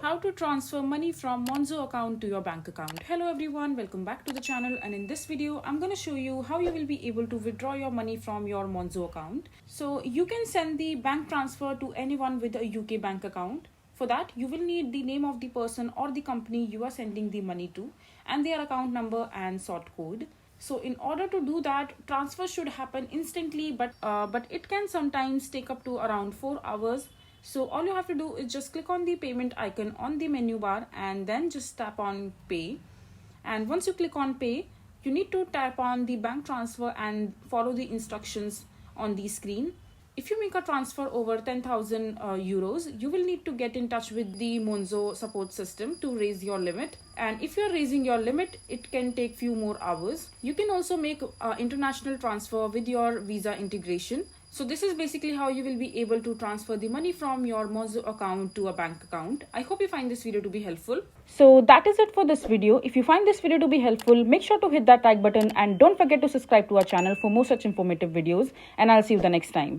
how to transfer money from Monzo account to your bank account. Hello everyone, welcome back to the channel, and in this video I'm going to show you how you will be able to withdraw your money from your Monzo account. So you can send the bank transfer to anyone with a UK bank account. For that you will need the name of the person or the company you are sending the money to and their account number and sort code. So in order to do that, transfer should happen instantly, but it can sometimes take up to around 4 hours. So all you have to do is just click on the payment icon on the menu bar and then just tap on pay. And once you click on pay, you need to tap on the bank transfer and follow the instructions on the screen. If you make a transfer over 10,000 euros, you will need to get in touch with the Monzo support system to raise your limit. And if you're raising your limit, it can take few more hours. You can also make international transfer with your Visa integration. So this is basically how you will be able to transfer the money from your Monzo account to a bank account. I hope you find this video to be helpful. So that is it for this video. If you find this video to be helpful, make sure to hit that like button and don't forget to subscribe to our channel for more such informative videos. And I'll see you the next time.